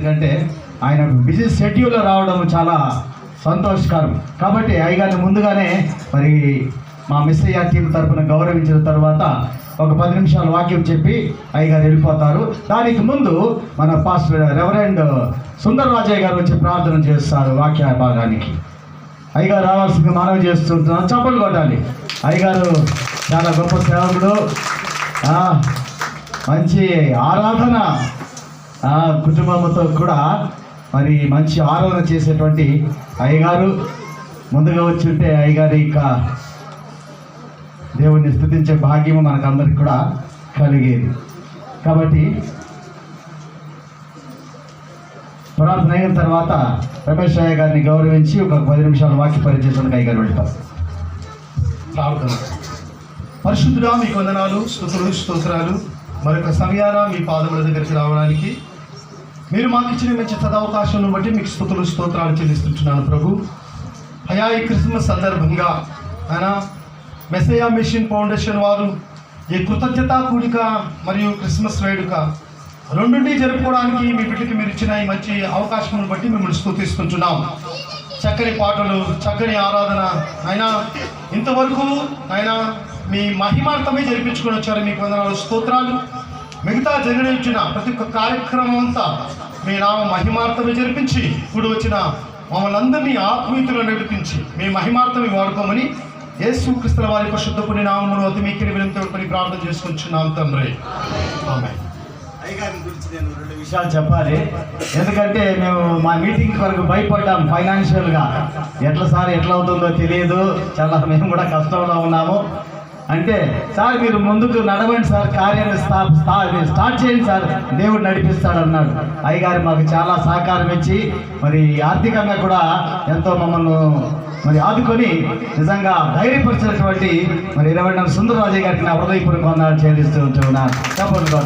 ఎందుకంటే ఆయన బిజీ షెడ్యూల్లో రావడం చాలా సంతోషకరం. కాబట్టి అయ్యగారిని ముందుగానే మరి మా మిస్సయ్య టీం తరఫున గౌరవించిన తర్వాత ఒక 10 నిమిషాలు వాక్యం చెప్పి అయ్యగారు వెళ్ళిపోతారు. దానికి ముందు మన పాస్టర్ రెవరెండ్ సుందర్ రాజయ్య గారు వచ్చి ప్రార్థన చేస్తారు వాక్య భాగానికి. అయ్యగారు రావాల్సింది మనవి చేస్తుంటున్నాం. చప్పట్లు కొట్టాలి. అయ్యగారు చాలా గొప్ప సేవకుడు, మంచి ఆరాధన కుటుంబంతో కూడా మరి మంచి ఆరాధన చేసేటువంటి అయ్యగారు. ముందుగా వచ్చి ఉంటే అయ్యగారి ఇంకా దేవుణ్ణి స్తుతించే భాగ్యము మనకందరికి కూడా కలిగేది. కాబట్టి ప్రార్థన అయిన తర్వాత రమేష్ అయ్య గారిని గౌరవించి ఒక 10 నిమిషాలు వాక్య పరిచయం అయ్యగారు వెళ్తారు. ప్రార్థన. పరిశుద్ధుడా మీకు వందనాలు, స్తుతులు, స్తోత్రాలు. మరొక సమయాన మీ పాదముల దగ్గరికి రావడానికి మీరు మాకు ఇచ్చిన మంచి సదవకాశం బట్టి మీకు స్తుతులు, స్తోత్రాలు చెల్లిస్తుంటున్నాను ప్రభు. అయా ఈ క్రిస్మస్ సందర్భంగా ఆయన మెస్సయ్య మిషన్ ఫౌండేషన్ వారు ఈ కృతజ్ఞతా కూడిక మరియు క్రిస్మస్ వేడుక రెండుండి జరుపుకోవడానికి మీ బిడ్డకి మీరు ఇచ్చిన ఈ మంచి అవకాశం బట్టి మిమ్మల్ని స్తుతిస్తుంటున్నాం. చక్కని పాటలు, చక్కని ఆరాధన అయినా ఇంతవరకు అయినా మీ మహిమార్థమే జరిపించుకొని వచ్చారు. మీకు వందనాలు, స్తోత్రాలు. మిగతా జరిగించిన ప్రతి ఒక్క కార్యక్రమం అంతా మీ నామ మహిమార్థమే జరిపించి ఇప్పుడు వచ్చిన మమ్మల్ని అందరినీ ఆత్మీయతలో నడిపించి మీ మహిమార్థమే వాడుకోమని యేసుక్రీస్తు వారి పరిశుద్ధ పుణ్య నామమును అతి మీకిని వినంతో ప్రార్థన చేసుకుంటున్నాం తండ్రి. ఆమేన్. అయ్యగారి గురించి నేను 2 విషయాలు చెప్పాలి. ఎందుకంటే మేము మా మీటింగ్ వరకు భయపడ్డాం. ఫైనాన్షియల్గా ఎట్లా అవుతుందో తెలియదు. చాలా మేము కూడా కష్టంలో ఉన్నాము. అంటే సార్ మీరు ముందుకు నడవండి సార్, కార్యాన్ని స్టార్ట్ చేయండి సార్, దేవుడు నడిపిస్తాడు అన్నాడు. అయ్యగారు మాకు చాలా సహకారం ఇచ్చి మరి ఆర్థికంగా కూడా ఎంతో మమ్మల్ని మరి ఆదుకొని నిజంగా ధైర్యపరిచినటువంటి మరి 20 సుందరరాజయ్య గారికి నా హృదయపూర్వక వందనాలు చెల్లిస్తూ ఉంటున్నాను. తప్పకుండా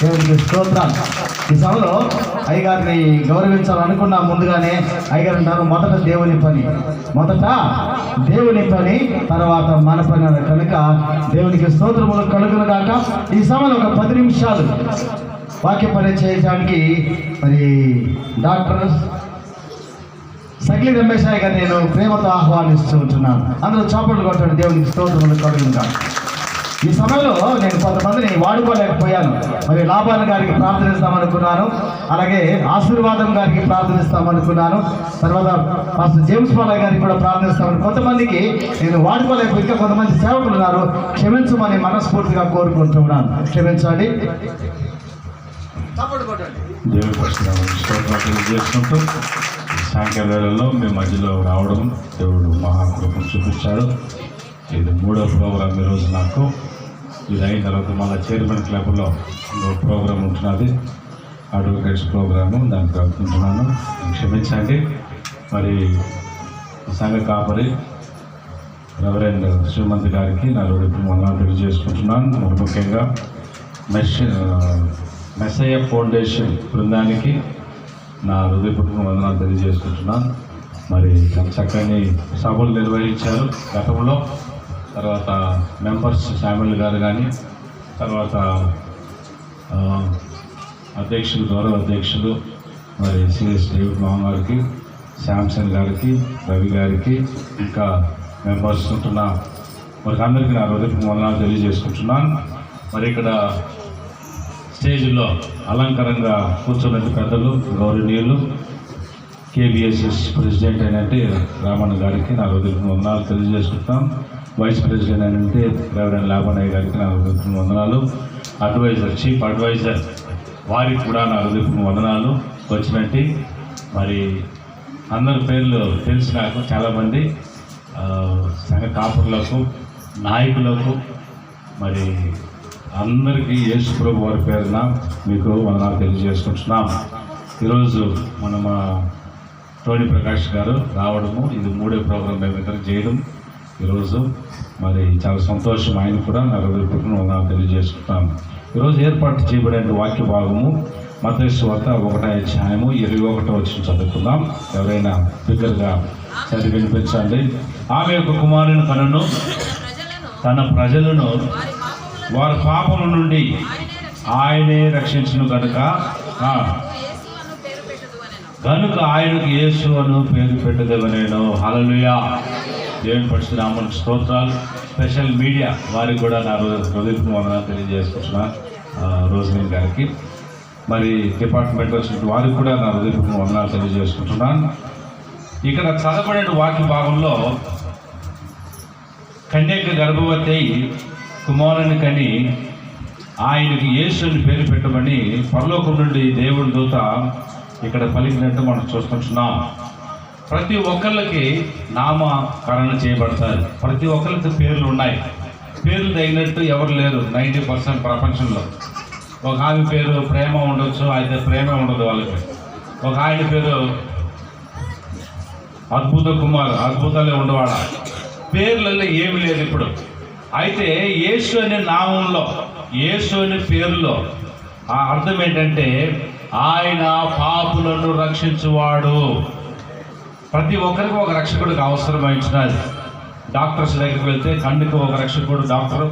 దేవునికి స్తోత్రాలు. ఈ సభలో అయ్యగారిని గౌరవించాలనుకున్నా ముందుగానే అయ్యగారు అంటారు మొదట దేవుని పని తర్వాత మన పని కనుక దేవునికి స్తోత్రములు కలుగును గాక. ఈ సభలో ఒక 10 నిమిషాలు వాక్య పరిచయించడానికి మరి డాక్టర్ సగిలి రమేష్ అయ్య గారిని నేను ప్రేమతో ఆహ్వానిస్తూ ఉంటున్నాను. అందరూ చప్పట్లు కొట్టండి. దేవునికి స్తోత్రములు కలుగును గాక. ఈ సమయంలో నేను కొంతమందిని వాడుకోలేకపోయాను. మరి లాభాల గారికి ప్రార్థనిస్తామనుకున్నాను, అలాగే ఆశీర్వాదం గారికి ప్రార్థనిస్తామనుకున్నాను, తర్వాత పాస్టర్ జేమ్స్ పాలయ్య గారికి కూడా ప్రార్థనిస్తామని కొంతమందికి నేను వాడుకోలేకపోయి ఇంకా కొంతమంది సేవకులు ఉన్నారు. క్షమించమని మనస్ఫూర్తిగా కోరుకుంటున్నాను. క్షమించండి. దేవుని పరిశుభ్రతలు చేసుకుంటూ సాయంకాల వేళల్లో మేము మధ్యలో రావడం దేవుడు మహాకృపను చూపించాడు. ఇది 3వ ప్రోగ్రాం ఈరోజు నాకు. ఇది అయిన తర్వాత మళ్ళీ చైర్మన్ క్లబ్లో ప్రోగ్రాం ఉంటున్నది, అడ్వకేట్స్ ప్రోగ్రాము, దానికి వెళ్తుంటున్నాను. క్షమించండి. మరి సంఘ కాపరి రెవరెండ్ శ్రీమంత్ గారికి నా వందనాలు తెలియజేసుకుంటున్నాను. మరి ముఖ్యంగా మెస్సయ్య ఫౌండేషన్ బృందానికి నా హృదయపూర్వక వందనాలు తెలియజేసుకుంటున్నాను. మరి చక్కని సభలు నిర్వహించారు గతంలో. తర్వాత మెంబర్స్ శామ్యుల్ గారు కానీ, తర్వాత అధ్యక్షులు, గౌరవ అధ్యక్షులు మరి సిఎస్ డేవిడ్ మోహన్ గారికి, శాంసన్ గారికి, రవి గారికి, ఇంకా మెంబర్స్ ఉంటున్న వారికి అందరికీ నా హృదయపూర్వక వందనాలు తెలియజేసుకుంటున్నాను. మరి ఇక్కడ స్టేజ్లో అలంకారంగా కూర్చున్నట్టు పెద్దలు, గౌరవనీయులు, కేబిఎస్ఎస్ ప్రెసిడెంట్ అయినట్టు రామన్న గారికి నా హృదయపూర్వక వందనాలు తెలియజేసుకుంటాం. వైస్ ప్రెసిడెంట్ అయినంటే రెవరెండ్ లాభనయ్య గారికి నా హృదయపూర్వక వందనాలు. అడ్వైజర్, చీఫ్ అడ్వైజర్ వారికి కూడా నా హృదయపూర్వక వందనాలు. వచ్చినట్టు మరి అందరి పేర్లు తెలిసి నాకు చాలామంది సంఘ కాపురులకు, నాయకులకు, మరి అందరికీ యేసు ప్రభు వారి పేరున మీకు వందనాలు తెలియజేసుకుంటున్నాం. ఈరోజు మన టోనీ ప్రకాష్ గారు రావడము, ఇది 3వ ప్రోగ్రాం మేము ఇద్దరు చేయడం ఈరోజు మరి చాలా సంతోషం. ఆయన కూడా నా హృదయపూర్వక వందనాలు తెలియజేసుకుంటాం. ఈరోజు ఏర్పాటు చేయబడిన వాక్య భాగము మత్తయి సువార్త 1వ అధ్యాయము 21వ వచనం చదువుకుందాం. ఎవరైనా బిగ్గరగా చదివి వినిపించండి. ఆమె యొక్క కుమారుని కనును తన ప్రజలను వారి పాపముల నుండి ఆయనే రక్షించును కనుక కనుక ఆయనకు యేసు అను పేరు పెట్టదవనేను. హల్లెలూయా. దేవుని పరిశుద్ధనామమునకు స్తోత్రాలు. స్పెషల్ మీడియా వారికి కూడా నా హృదయపూర్వక వందనాలు తెలియజేసుకుంటున్నా. రోజ్మిన్ గారికి, మరి డిపార్ట్మెంట్ వచ్చిన వారికి కూడా నా హృదయపూర్వక వందనాలు తెలియజేసుకుంటున్నాను. ఇక్కడ చదవబడిన వాక్య భాగంలో కన్యక గర్భవతి అయి కుమారుని కని ఆయనకి యేసు అని పేరు పెట్టమని పరలోకం నుండి దేవుడి దూత ఇక్కడ పలికినట్టు మనం చూస్తున్నాం. ప్రతి ఒక్కళ్ళకి నామకరణ చేయబడతారు. ప్రతి ఒక్కరికి పేర్లు ఉన్నాయి. పేర్లు తగినట్టు ఎవరు లేరు 90% ప్రపంచంలో. ఒక ఆమె పేరు ప్రేమ ఉండొచ్చు, అయితే ప్రేమ ఉండదు వాళ్ళకి. ఒక ఆయన పేరు అద్భుత కుమార్, అద్భుతాలే ఉండవాడ. పేర్లలో ఏమి లేదు ఇప్పుడు. అయితే యేసు అనే నామంలో, యేసు అనే పేరులో ఆ అర్థం ఏంటంటే ఆయన పాపులను రక్షించువాడు. ప్రతి ఒక్కరికి ఒక రక్షకుడికి అవసరమైనది. డాక్టర్స్ దగ్గరికి వెళ్తే కన్నుకి ఒక రక్షకుడు డాక్టర్,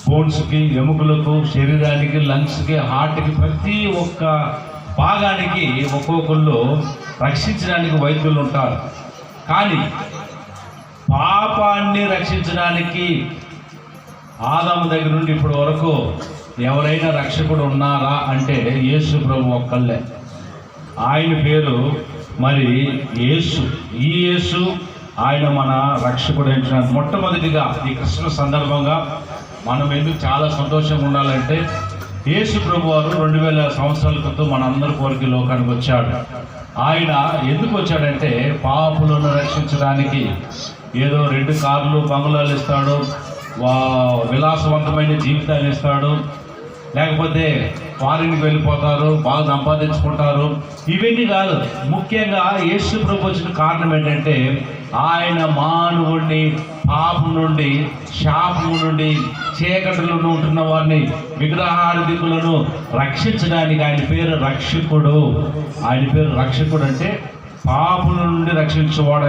బోన్స్కి, ఎముకలకు, శరీరానికి, లంగ్స్కి, హార్ట్కి, ప్రతి ఒక్క భాగానికి ఒక్కొక్కళ్ళు రక్షించడానికి వైద్యులు ఉంటారు. కానీ పాపాన్ని రక్షించడానికి ఆదాము దగ్గర నుండి ఇప్పటి వరకు ఎవరైనా రక్షకుడు ఉన్నారా అంటే యేసు ప్రభు ఒక్కళ్ళే. ఆయన పేరు మరి యేసు. ఈ యేసు ఆయన మన రక్షకుడు అంటున్నాడు. మొట్టమొదటిగా ఈ క్రిస్మస్ సందర్భంగా మనం ఎందుకు చాలా సంతోషంగా ఉండాలంటే యేసు ప్రభు వారు 2000 సంవత్సరాల క్రితం మనందరి కోరిక లోకానికి వచ్చాడు. ఆయన ఎందుకు వచ్చాడంటే పాపులను రక్షించడానికి. ఏదో 2 కార్లు, బంగ్లాలు ఇస్తాడు, విలాసవంతమైన జీవితాన్ని ఇస్తాడు, లేకపోతే ఫారిన్కి వెళ్ళిపోతారు, బాగా సంపాదించుకుంటారు, ఇవన్నీ కాదు. ముఖ్యంగా యేసు ప్రభు వచ్చిన కారణం ఏంటంటే ఆయన మానవుడిని పాపం నుండి, శాపం నుండి, చీకటిలో ఉంటున్న వారిని, విగ్రహారాధికులను రక్షించడానికి. ఆయన పేరు రక్షకుడు. ఆయన పేరు రక్షకుడు అంటే పాపుల నుండి రక్షించేవాడు.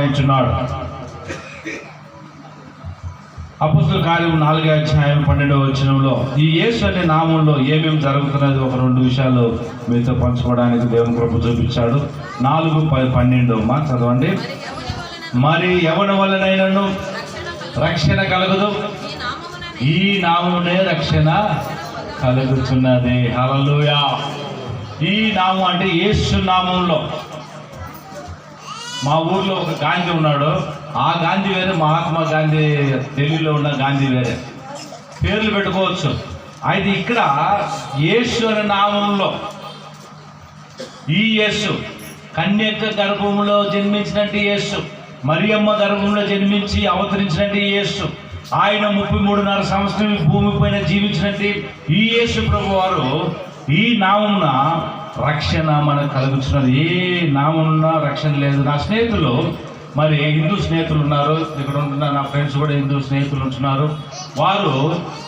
అపోస్తలుల కార్యం 4వ అధ్యాయం 12వ వచనంలో ఈ యేసు అనే నామంలో ఏమేమి జరుగుతున్నది ఒక 2 విషయాలు మీతో పంచుకోవడానికి దేవుని కృప చూపించాడు. 4:12 మా చదవండి. మరి ఎవరి వలనైనను రక్షణ కలుగుదు, ఈ నామమునే రక్షణ కలుగుతున్నది. హల్లెలూయా. ఈ నామం అంటే యేసు నామంలో. మా ఊర్లో ఒక గాంధీ ఉన్నాడు. ఆ గాంధీ వేరే, మహాత్మా గాంధీ ఢిల్లీలో ఉన్న గాంధీ వేరే. పేర్లు పెట్టుకోవచ్చు. అయితే ఇక్కడ యేసు అనే నామంలో ఈ యేసు కన్యక గర్భంలో జన్మించినట్టు యేసు, మరియమ్మ గర్భంలో జన్మించి అవతరించినట్టు యేసు, ఆయన 33.5 సంవత్సరం భూమిపైన జీవించినట్టు ఈ యేసు ప్రభు వారు ఈ నామమున రక్షణ మనకు కలుగుతున్నది. ఏ నామమున రక్షణ లేదు. నా స్నేహితులు మరి హిందూ స్నేహితులు ఉన్నారు, ఇక్కడ ఉంటున్న నా ఫ్రెండ్స్ కూడా హిందూ స్నేహితులు ఉంటున్నారు. వారు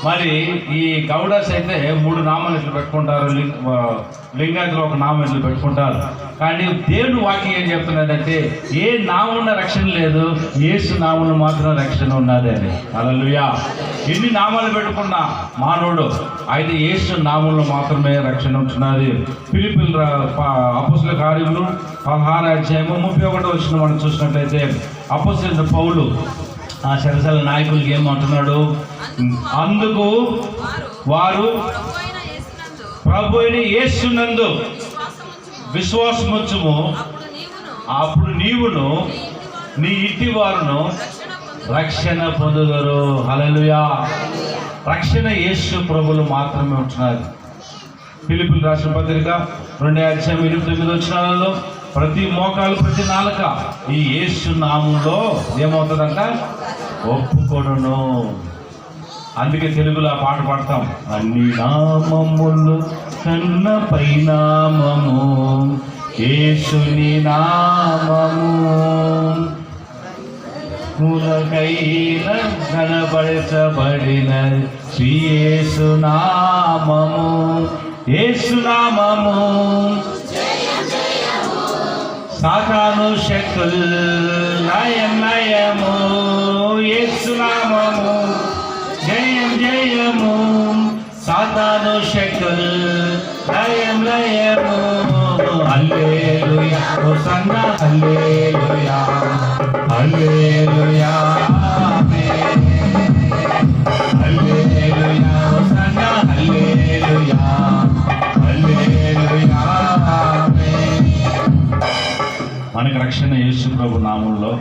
మరి ఈ గౌడాస్ అయితే 3 నామాలు ఇట్లా పెట్టుకుంటారు, లింగాయతులు ఒక నామం ఇట్లా పెట్టుకుంటారు. కానీ దేవుని వాక్యం ఏం చెప్తున్నదంటే ఏ నామున్న రక్షణ లేదు, యేసు నామంలో మాత్రం రక్షణ ఉన్నది అని. హల్లెలూయా. ఎన్ని నామాలు పెట్టుకున్నా మానవుడు, అయితే యేసు నామంలో మాత్రమే రక్షణ ఉంటున్నది. ఫిలిప్పీయుల అపోస్తలుల కార్యములు 16వ అధ్యాయము 31వ వచనం మనం చూసినట్లయితే అపోస్తలుడైన పౌలు ఆ చెరసాల నాయకులకి ఏమంటున్నాడు? అందుకు వారు ప్రభు అయిన యేసునందు విశ్వాసముంచుము, అప్పుడు నీవును నీ ఇంటి వారును రక్షణ పొందుదురు. హల్లెలూయా. రక్షణ యేసు ప్రభులు మాత్రమే ఉంటున్నారు. ఫిలిప్పీయులకు రాసిన పత్రిక 2వ అధ్యాయం 29వ వచనాలలో ప్రతి మోకాలు, ప్రతి నాలుక ఈ యేసు నామంలో ఏమవుతుందంట? ఒప్పుకొనును. అందుకే తెలుగులో ఆ పాట పాడతాం. అన్ని నామములు కన్న పైనామము యేసుని నామము, ములకైన కనబరచబడిన శ్రీ యేసు నామము, యేసు నామము సాతాను శక్తులు నయము, యేసు నామము జయం జయము, సాతాను శక్తులు లయము. హల్లెలూయా. హల్లెలూయా హోసన్నా హల్లెలూయా హల్లెలూయా ఆమేన్ హల్లెలూయా హోసన్నా హల్లెలూయా హల్లెలూయా ఆమేన్. మనకు రక్షణ యేసు ప్రభు నామంలో.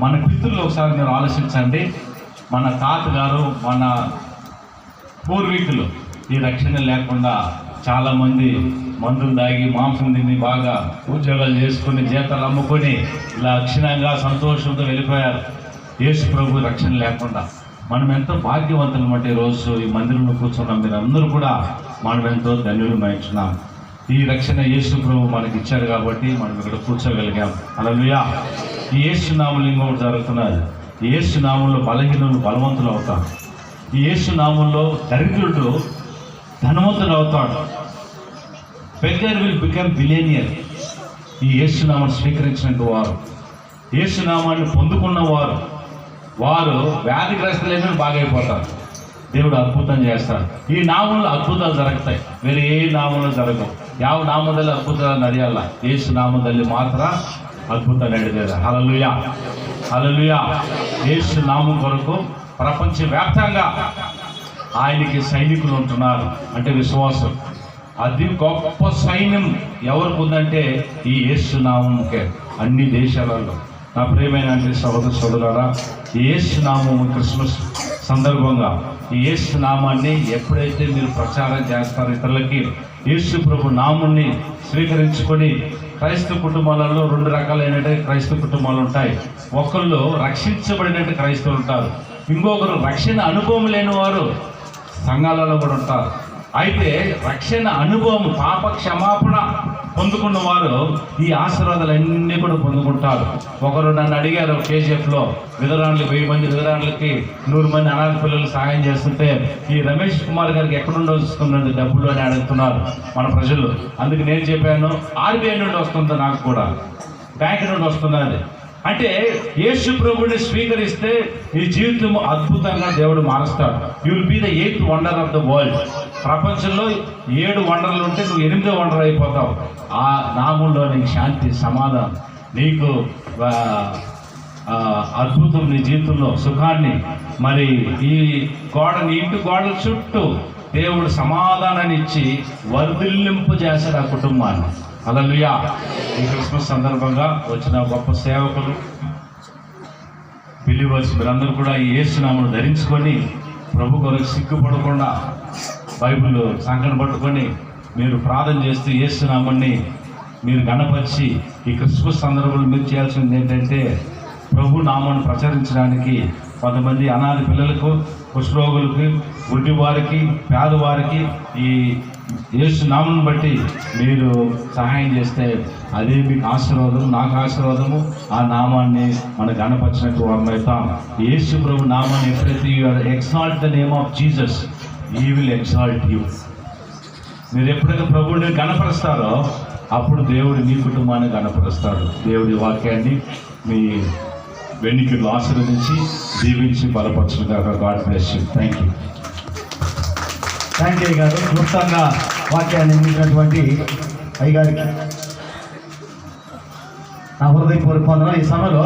మన పితరులు ఒకసారి మీరు ఆలోచించండి. మన తాతగారు, మన పూర్వీకులు ఈ రక్షణ లేకుండా చాలామంది మందులు తాగి మాంసం తిని బాగా ఉద్యోగాలు చేసుకుని జీతాలు అమ్ముకొని లక్షణంగా సంతోషంతో వెళ్ళిపోయారు. యేసు ప్రభు రక్షణ లేకుండా. మనం ఎంతో భాగ్యవంతులం అంటే రోజు ఈ మందిరంలో కూర్చున్నాం. మీరు అందరూ కూడా మనం ఎంతో ధన్యులు మహించున్నాం. ఈ రక్షణ యేసు ప్రభు మనకి ఇచ్చారు కాబట్టి మనం ఇక్కడ కూర్చోగలిగాం. హల్లెలూయా. ఈ యేసు నామములో ఇంకొకటి జరుగుతున్నది. ఈ యేసు నామంలో బలహీనులు బలవంతులు అవుతారు. ఈ యేసు నామంలో దరిద్రుడు ధనవంతుడు అవుతాడు. Beggar will become billionaire. ఈ యేసు నామాన్ని స్వీకరించిన వారు, యేసు నామాన్ని పొందుకున్న వారు, వారు వ్యాధిగ్రస్తులైన బాగైపోతారు. దేవుడు అద్భుతం చేస్తాడు. ఈ నామంలో అద్భుతాలు జరుగుతాయి. వేరే ఏ నామంలో జరగవు. ಯಾವ ನಾಮದಲ್ಲಿ ಅದ್ಭುತ ನಡೆಯಲ್ಲ. ಯೇಸು ನಾಮದಲ್ಲಿ ಮಾತ್ರ అద్భుతం ನಡೆದಿದೆ. హల్లెలూయా హల్లెలూయా. యేసు నామం కొరకు ప్రపంచవ్యాప్తంగా ఆయనకి సైనికులు ఉంటున్నారు. అంటే విశ్వాసం. అది గొప్ప సైన్యం ఎవరికి ఉందంటే ఈ యేసు నామంకే. అన్ని దేశాలలో నా ప్రియమైన అంటే సహోదర సోదరులారా, ఈ యేసు నామం క్రిస్మస్ సందర్భంగా ఈ యేసు నామాన్ని ఎప్పుడైతే మీరు ప్రచారం చేస్తారో ఇతరులకి, యేసు ప్రభు నామాన్ని స్వీకరించుకొని, క్రైస్తవ కుటుంబాలలో రెండు రకాలైన క్రైస్తవ కుటుంబాలు ఉంటాయి. ఒకళ్ళు రక్షించబడినట్టు క్రైస్తవులు ఉంటారు, ఇంకొకరు రక్షణ అనుభవం లేని వారు సంఘాలలో కూడా ఉంటారు. అయితే రక్షణ అనుభవం, పాప క్షమాపణ పొందుకున్న వారు ఈ ఆశీర్వాదాలన్నీ కూడా పొందుకుంటారు. ఒకరు నన్ను అడిగారు, కేజీఎఫ్లో విధరాణులు 1000 మంది విధరాణులకి 100 మంది అనాథ పిల్లలు సహాయం చేస్తుంటే ఈ రమేష్ కుమార్ గారికి ఎక్కడుండి వస్తున్నది డబ్బులు అని అడుగుతున్నారు మన ప్రజలు. అందుకు నేను చెప్పాను, ఆర్బీఐ నుండి వస్తుంది, నాకు కూడా బ్యాంక్ నుండి వస్తున్నది. అంటే యేసు ప్రభుని స్వీకరిస్తే ఈ జీవితం అద్భుతంగా దేవుడు మారుస్తాడు. You will be the 8th wonder of the world. ప్రపంచంలో 7 వండర్లు ఉంటే నువ్వు 8వ వండర్ అయిపోతావు. ఆ నామంలో నీకు శాంతి, సమాధానం, నీకు అద్భుతం, నీ జీవితంలో సుఖాన్ని, మరి ఈ ఇంటి గోడల చుట్టూ దేవుడు సమాధానాన్ని ఇచ్చి వర్ధిల్లింపు చేశాడు ఆ కుటుంబాన్ని. హల్లెలూయా. ఈ క్రిస్మస్ సందర్భంగా వచ్చిన గొప్ప సేవకులు, బిలీవర్స్, మీరందరూ కూడా ఈ యేసు నామమును ధరించుకొని ప్రభు కొరకు సిగ్గుపడకుండా బైబిల్ సంకట పట్టుకొని మీరు ప్రార్థన చేస్తూ యేసు నామాన్ని మీరు గణపరిచి ఈ క్రిస్మస్ సందర్భంలో మీరు చేయాల్సింది ఏంటంటే ప్రభు నామాన్ని ప్రచారించడానికి కొంతమంది అనాథ పిల్లలకు, కుష్ఠరోగులకి, గుడ్డి వారికి, పేదవారికి ఈ యేసు నామమును బట్టి మీరు సహాయం చేస్తే అదే మీకు ఆశీర్వాదం, నాకు ఆశీర్వాదము. ఆ నామాన్ని మన గణపరిచినట్టు వారమవుతాం. యేసు ప్రభు నామాన్ని ఎప్పుడైతే you exalt the name of Jesus, he will exalt you. మీరు ఎప్పుడైతే ప్రభువుని గణపరుస్తారో అప్పుడు దేవుడు మీ కుటుంబాన్ని గణపరుస్తాడు. దేవుడి వాక్యాన్ని మీ వెన్నికలు ఆశీర్వదించి దీవించి బలపరచుగాక. God bless you. Thank you. Thank you గారు. క్లుప్తంగా వాక్యాన్ని అందించినటువంటి అయ్యగారికి నా హృదయపూర్వక వందనాలు. ఈ సమయంలో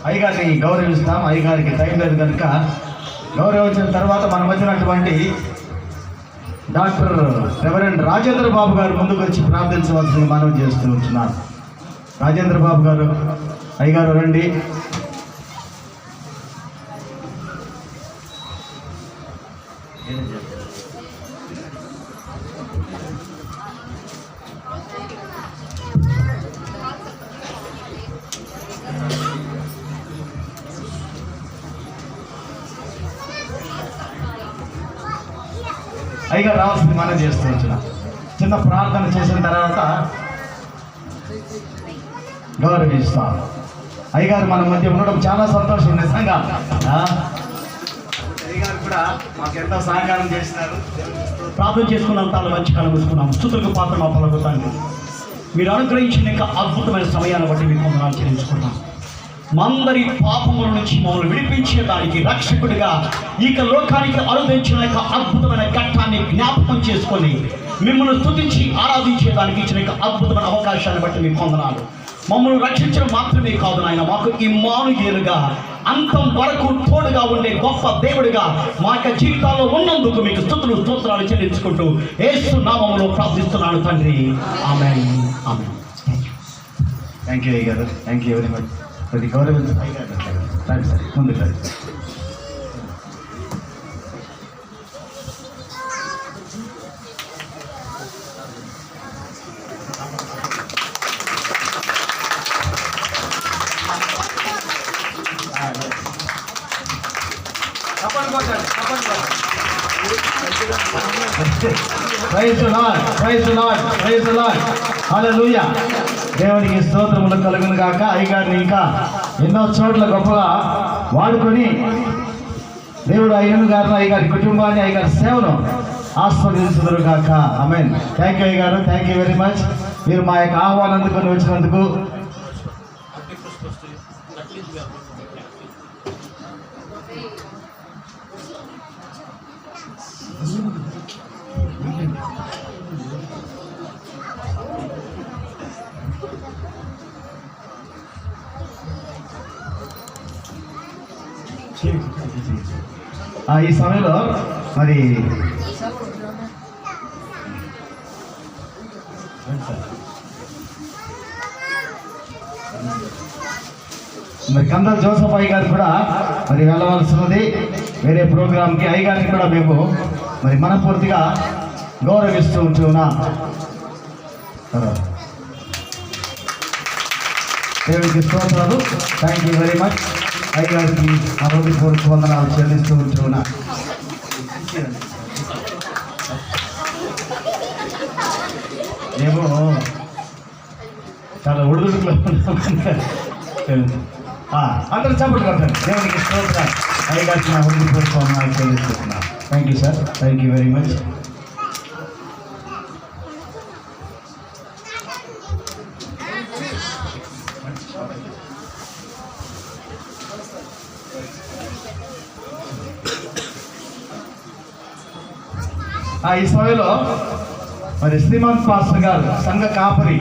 అయ్యగారిని గౌరవిస్తాం. అయ్యగారికి టైం లేదు కనుక గౌరవించిన తర్వాత మన మధ్యనటువంటి డాక్టర్ రెవరెండ్ రాజేంద్ర బాబు గారు ముందుకు వచ్చి ప్రార్థించవలసింది మనవి చేస్తూ ఉంటున్నారు. రాజేంద్ర బాబు గారు, అయ్యగారు రండి. అయ్యగారు రావాల్సింది మనం చేస్తూ వచ్చిన చిన్న ప్రార్థన చేసిన తర్వాత గౌరవిస్తాం. అయ్యగారు మన మధ్య ఉండడం చాలా సంతోషం నిజంగా. అయ్యగారు కూడా మాకు ఎంతో సహకారం చేసినారు. ప్రార్థన చేసుకున్నాం, తాను మంచి కాలం చూసుకున్నాం. స్తుతులకు పాత్ర మా పలుకుతాను. మీరు అనుగ్రహించిన యొక్క అద్భుతమైన సమయాన్ని బట్టి మీకు వందనాలు చెల్లించుకున్నాం. మందరి పాపముల నుంచి మమ్మల్ని విడిపించేదానికి రక్షకుడిగా ఇక లోకానికి అనుభవించిన యొక్క అద్భుతమైన ఘట్టాన్ని జ్ఞాపకం చేసుకొని మిమ్మల్ని స్తుతించి ఆరాధించేదానికి ఇచ్చిన యొక్క అద్భుతమైన అవకాశాన్ని బట్టి మీకు వందనాలు. మమ్మల్ని రక్షించడం మాత్రమే కాదు నాయన, మాకు ఇమ్మానుయేలుగా అంతం వరకు తోడుగా ఉండే గొప్ప దేవుడిగా మా యొక్క జీవితాల్లో ఉన్నందుకు మీకు స్తుతులు స్తోత్రాలు చెల్లించుకుంటూ యేసు నామములో ప్రార్థిస్తున్నాను తండ్రి. ఆమేన్. ఆమేన్. థ్యాంక్ యూ అయ్య గారు, థ్యాంక్ యూ వెరీ మచ్. కొద్ది గౌరవించి రండి సార్, ముందుకు రండి. Praise the lord, praise the lord, praise the lord. Hallelujah. దేవునికి స్తోత్రములు కలుగును గాక. అయ్యగారిని ఇంకా ఎన్నో చోట్ల గొప్పగా వాడుకొని దేవుడు అయ్యను గారిని, అయ్యగారి కుటుంబాన్ని, అయ్యగారి సేవను ఆస్వాదించుదురు గాక. ఆమేన్. థ్యాంక్ యూ అయ్యగారు, థ్యాంక్ యూ వెరీ మచ్. మీరు మా యొక్క ఆహ్వానం అందుకొని వచ్చినందుకు ఈ సమయంలో మరి కందల్ జోసఫ్ అయ్య గారు కూడా మరి వెళ్ళవలసినది వేరే ప్రోగ్రాంకి. అయ్య గారిని కూడా మేము మరి మనపూర్తిగా గౌరవిస్తూ ఉంటున్నాం. దేవునికి స్తోత్రాలు. Thank you very much. అయ్య గారికి హృదయపూర్వక వందనాలు చెల్లిస్తూ ఉంటున్నా. మేము చాలా ఒడిదుడుకులో అందరూ చప్పట్లు కొట్టండి. దేవునికి స్తోత్రాలు. అయ్య గారికి నా హృదయపూర్వక వందనాలు చెల్లిస్తున్నా. Thank you sir, thank you very much. ఈ సమయంలో మరి శ్రీమంత్ పాస్టర్ గారు సంఘ కాపరి